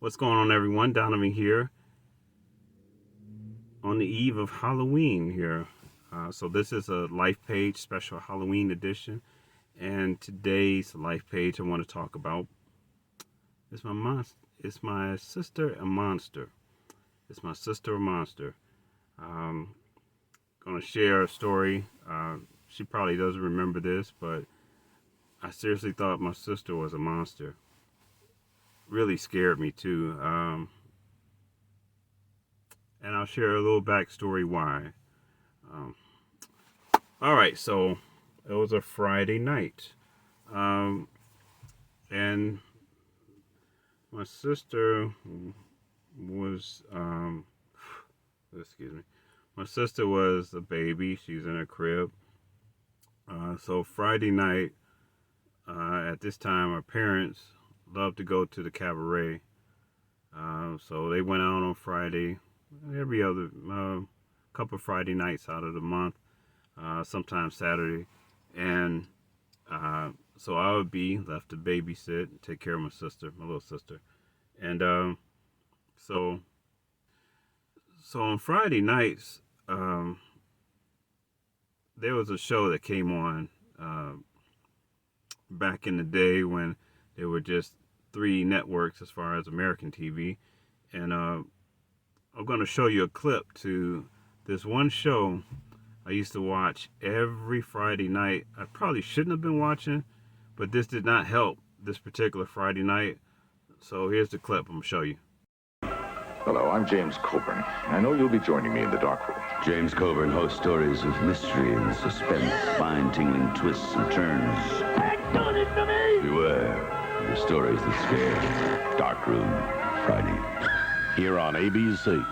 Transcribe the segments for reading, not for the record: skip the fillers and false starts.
What's going on, everyone? Donovan here on the eve of Halloween here. So this is a Life Page special Halloween edition, and today's Life Page I want to talk about is my monster. It's my sister a monster. It's my sister a monster. Um, Gonna share a story. She probably doesn't remember this, but I seriously thought my sister was a monster. Really scared me too. And I'll share a little backstory why. Um, all right, so it was a Friday night, um, and my sister was, excuse me, my sister was a baby. She's in her crib. So Friday night, at this time, our parents loved to go to the cabaret. So they went out on Friday, every other couple Friday nights out of the month. Sometimes Saturday, and so I would be left to babysit, take care of my sister, my little sister, and so so on Friday nights, um, there was a show that came on back in the day when there were just three networks as far as American TV, and I'm going to show you a clip to this one show I used to watch every Friday night. I probably shouldn't have been watching, but this did not help this particular Friday night. So here's the clip I'm going to show you. Hello, I'm James Coburn. I know you'll be joining me in the Darkroom. James Coburn hosts stories of mystery and suspense, spine-tingling twists and turns. Beware the stories that scare. Darkroom, Friday. Here on ABC.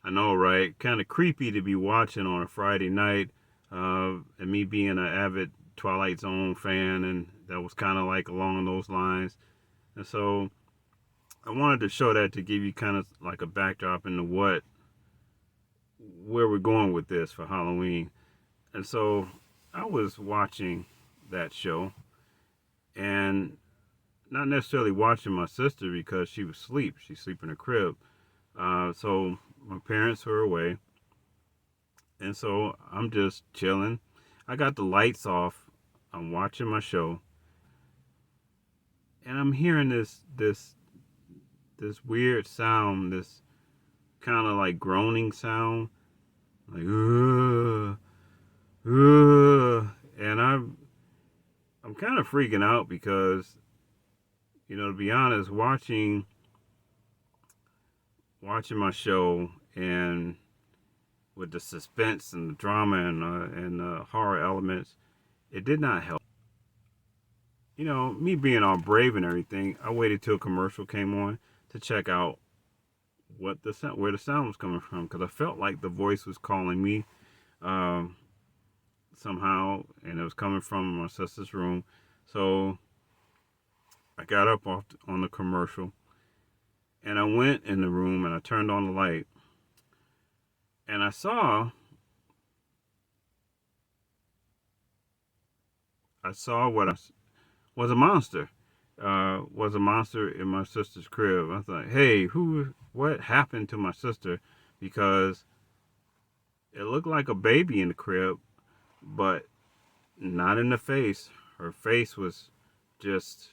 I know, right? Kind of creepy to be watching on a Friday night. And me being an avid Twilight Zone fan, and that was kind of like along those lines. And so I wanted to show that to give you kind of like a backdrop into where we're going with this for Halloween. And so I was watching that show, and not necessarily watching my sister because she was asleep. She's asleep in her crib. So my parents were away, and so I'm just chilling. I got the lights off. I'm watching my show, and I'm hearing this weird sound, this kind of like groaning sound, like and I'm kind of freaking out because, to be honest, watching my show and with the suspense and the drama and the horror elements, it did not help. Me being all brave and everything, I waited till a commercial came on to check out where the sound was coming from, because I felt like the voice was calling me um, somehow, and it was coming from my sister's room. So I got up on the commercial, and I went in the room and I turned on the light, and I saw what was a monster. Was a monster in my sister's crib. I thought, hey, what happened to my sister? Because it looked like a baby in the crib, but not in the face. Her face was just,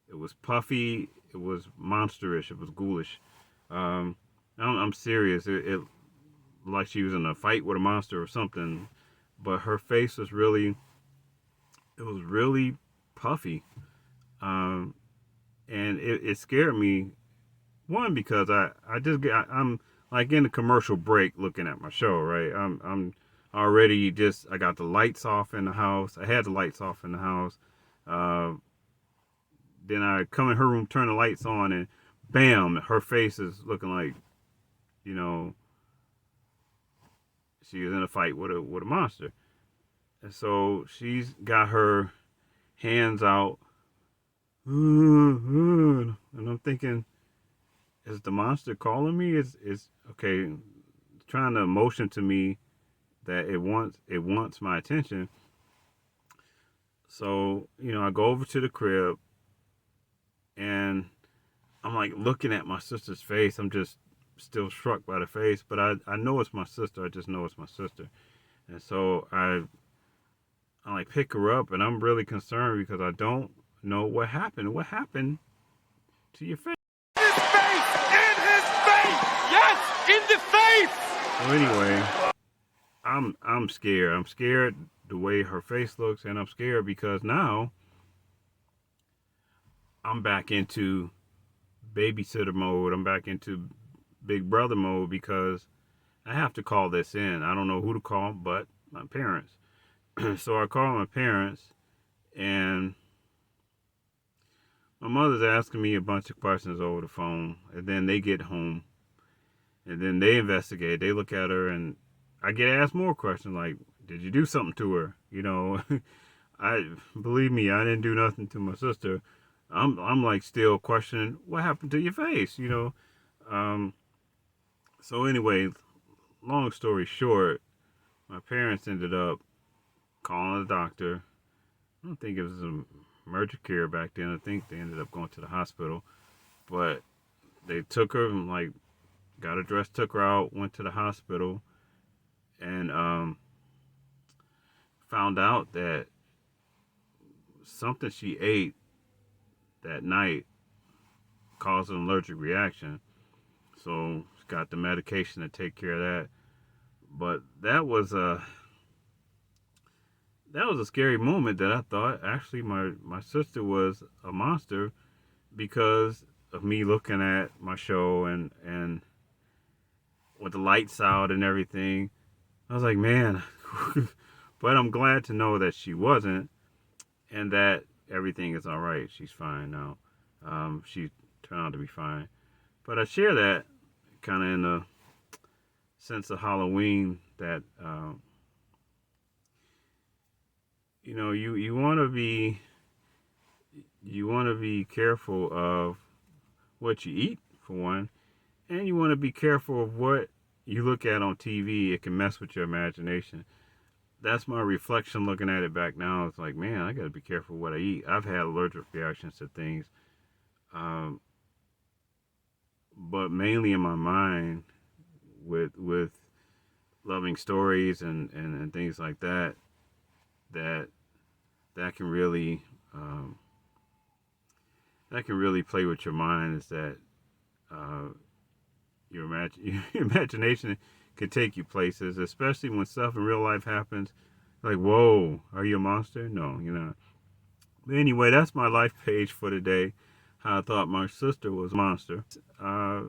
it was puffy, it was monsterish, it was ghoulish. Um, I'm serious. It like she was in a fight with a monster or something, but her face was it was really puffy. Um, and it scared me. One, because I'm like in the commercial break looking at my show, right? I'm already I got the lights off in the house. I had the lights off in the house. Uh, then I come in her room, turn the lights on, and bam, her face is looking like, you know, she was in a fight with a monster. And so she's got her hands out, and I'm thinking, is the monster calling me? Is okay, trying to motion to me that it wants my attention. So I go over to the crib, and I'm like looking at my sister's face. I'm just still struck by the face, but I know it's my sister. I just know it's my sister. And so I like pick her up, and I'm really concerned because I don't know what happened. What happened to your face? In his face! In his face! Yes! In the face! So anyway, I'm scared. I'm scared the way her face looks, and I'm scared because now I'm back into babysitter mode. I'm back into big brother mode because I have to call this in. I don't know who to call, but my parents. So I call my parents, and my mother's asking me a bunch of questions over the phone, and then they get home, and then they investigate. They look at her, and I get asked more questions like, "Did you do something to her?" You know, I believe me, I didn't do nothing to my sister. I'm like still questioning what happened to your face, you know. So anyway, long story short, my parents ended up calling the doctor. I don't think it was an emergency care back then. I think they ended up going to the hospital, but they took her and like got her dressed, took her out, went to the hospital, and found out that something she ate that night caused an allergic reaction. So she got the medication to take care of that. But that was a scary moment that I thought actually my sister was a monster because of me looking at my show and with the lights out and everything. I was like, man, but I'm glad to know that she wasn't and that everything is all right. She's fine now. She turned out to be fine. But I share that kind of in the sense of Halloween that you know you want to be careful of what you eat for one, and you want to be careful of what you look at on TV. It can mess with your imagination. That's my reflection looking at it back now. It's like, man, I got to be careful what I eat. I've had allergic reactions to things, um, but mainly in my mind with loving stories and things like that that that can really um, that can really play with your mind. Is that uh, your imagination can take you places, especially when stuff in real life happens. Like, whoa, are you a monster? No, you're not. But anyway, that's my life page for today. How I thought my sister was a monster. Uh,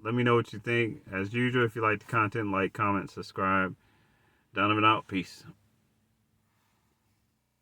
Let me know what you think. As usual, if you like the content, like, comment, subscribe. Donovan out. Peace.